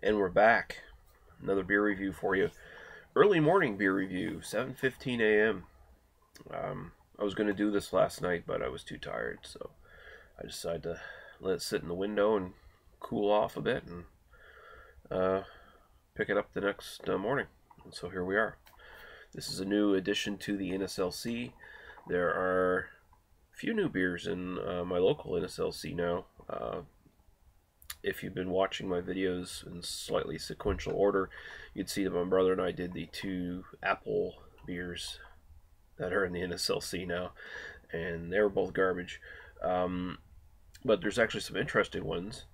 And we're back. Another beer review for you. Early morning beer review, 7:15 a.m. I was going to do this last night, but I was too tired, so I decided to let it sit in the window and cool off a bit and pick it up the next morning. And so here we are. This is a new addition to the NSLC. There are a few new beers in my local NSLC now. If you've been watching my videos in slightly sequential order, you'd see that my brother and I did the two apple beers that are in the NSLC now, and they were both garbage. But there's actually some interesting ones.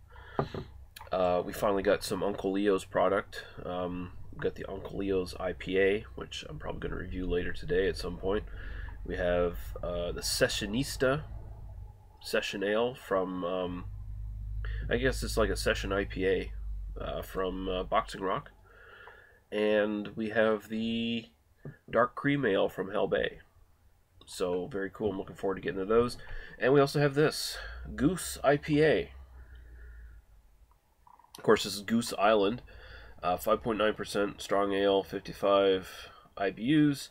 We finally got some Uncle Leo's product. We got the Uncle Leo's IPA, which I'm probably going to review later today at some point. We have the Sessionista Session Ale from... I guess it's like a session IPA from Boxing Rock. And we have the Dark Cream Ale from Hell Bay. So, very cool. I'm looking forward to getting to those. And we also have this, Goose IPA. Of course, this is Goose Island. 5.9% strong ale, 55 IBUs.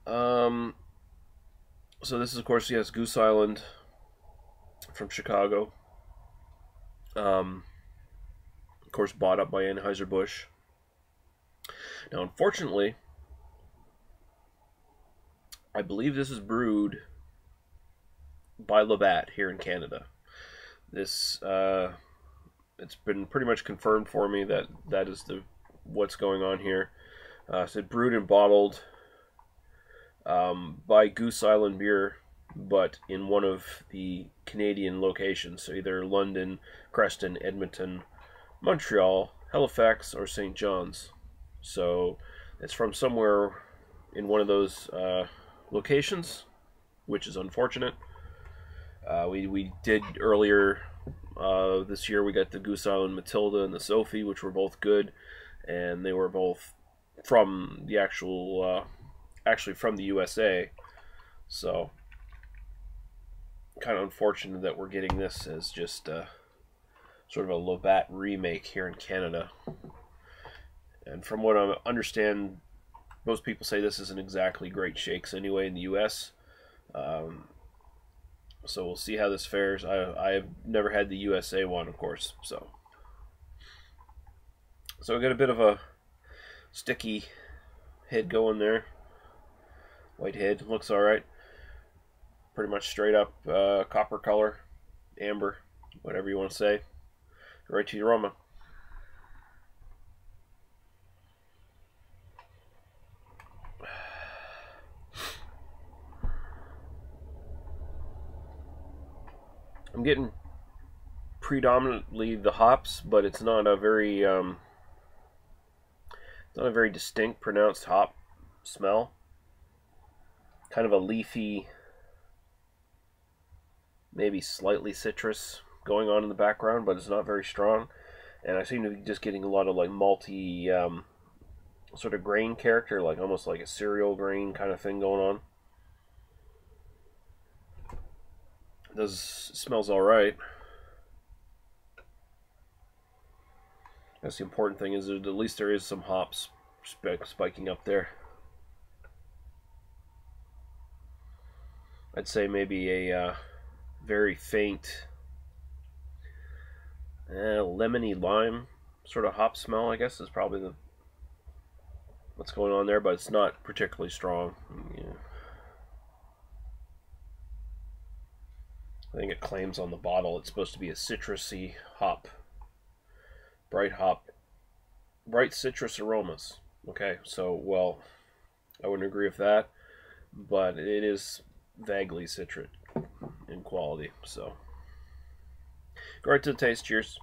So this is, of course, yes, Goose Island from Chicago. Of course, bought up by Anheuser-Busch. Now, unfortunately, I believe this is brewed by Labatt here in Canada. This, it's been pretty much confirmed for me that that is what's going on here. So brewed and bottled by Goose Island Beer, but in one of the Canadian locations, so either London, Creston, Edmonton, Montreal, Halifax, or St. John's. So it's from somewhere in one of those locations, which is unfortunate. We did earlier this year, we got the Goose Island Matilda and the Sophie, which were both good, and they were both from the actually from the USA. So kind of unfortunate that we're getting this as just sort of a Labatt remake here in Canada. And from what I understand, most people say this isn't exactly great shakes anyway in the US. So we'll see how this fares. I've never had the USA one, of course. So we got a bit of a sticky head going there. White head, looks alright. Pretty much straight up copper color, amber, whatever you want to say. Right to the aroma. I'm getting predominantly the hops, but it's not a very distinct, pronounced hop smell. Kind of a leafy, maybe slightly citrus going on in the background, but it's not very strong. And I seem to be just getting a lot of like malty sort of grain character, like almost like a cereal grain kind of thing going on. It smells all right. That's the important thing, is that at least there is some hops spiking up there. I'd say maybe a very faint lemony lime sort of hop smell, I guess, is probably what's going on there, but it's not particularly strong. Yeah. I think it claims on the bottle it's supposed to be a citrusy hop. Bright citrus aromas. Okay, so, well, I wouldn't agree with that, but it is vaguely citric in quality, so. Go right to the taste, cheers.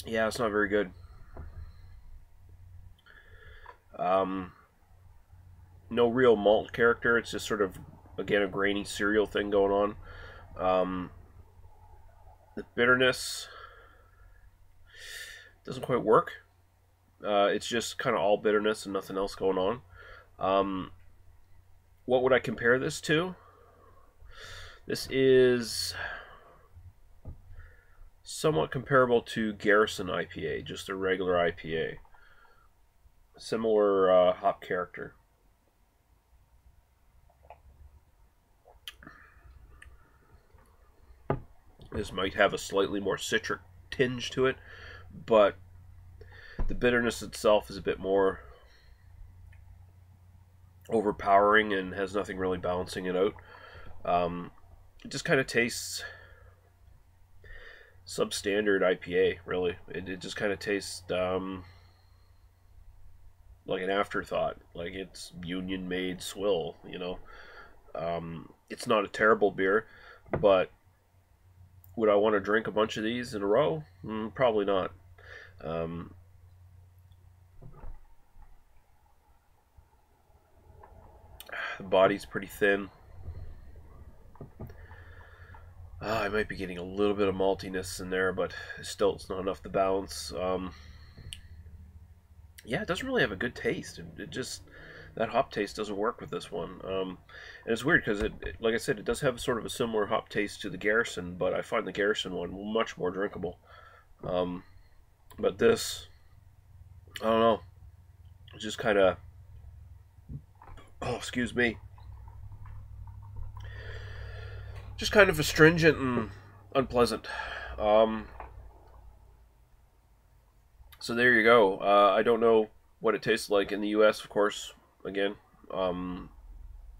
Yeah, it's not very good. No real malt character. It's just sort of, again, a grainy cereal thing going on. The bitterness doesn't quite work. It's just kind of all bitterness and nothing else going on. Um, what would I compare this to? This is somewhat comparable to Garrison IPA, just a regular IPA. Similar hop character. This might have a slightly more citric tinge to it, but the bitterness itself is a bit more overpowering and has nothing really balancing it out. It just kind of tastes substandard IPA, really. It just kind of tastes like an afterthought, like it's Union made swill, you know. It's not a terrible beer, but would I want to drink a bunch of these in a row? Probably not. Um, the body's pretty thin. I might be getting a little bit of maltiness in there, but still, it's not enough to balance. Yeah, it doesn't really have a good taste. It just, that hop taste doesn't work with this one. And it's weird because like I said, it does have sort of a similar hop taste to the Garrison, but I find the Garrison one much more drinkable. But this, I don't know, it's just kind of, oh, excuse me, just kind of astringent and unpleasant. So there you go. I don't know what it tastes like in the U.S., of course. Again,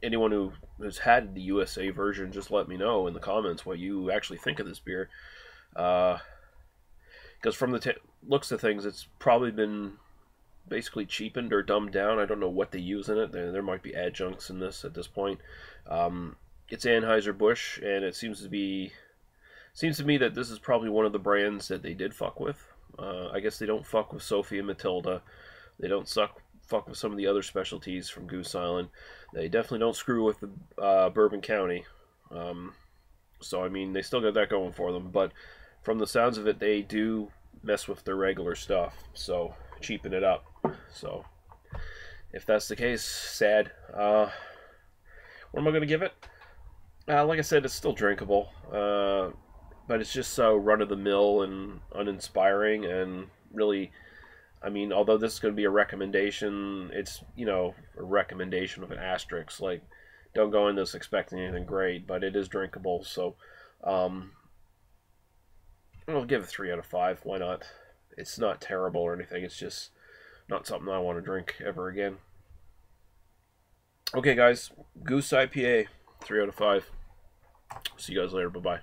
anyone who has had the USA version, just let me know in the comments what you actually think of this beer. Because from the looks of things, it's probably been basically cheapened or dumbed down. I don't know what they use in it. There might be adjuncts in this at this point. It's Anheuser-Busch, and it seems to me that this is probably one of the brands that they did fuck with. I guess they don't fuck with Sophie and Matilda. They don't fuck with some of the other specialties from Goose Island. They definitely don't screw with the Bourbon County. So, I mean, they still got that going for them. But from the sounds of it, they do mess with their regular stuff. So, cheapen it up. So, if that's the case, sad. What am I going to give it? Like I said, it's still drinkable. But it's just so run-of-the-mill and uninspiring, and really, I mean, although this is going to be a recommendation, it's, you know, a recommendation with an asterisk. Like, don't go in this expecting anything great, but it is drinkable, so I'll give it 3 out of 5. Why not? It's not terrible or anything. It's just not something I want to drink ever again. Okay, guys, Goose IPA, 3 out of 5. See you guys later. Bye-bye.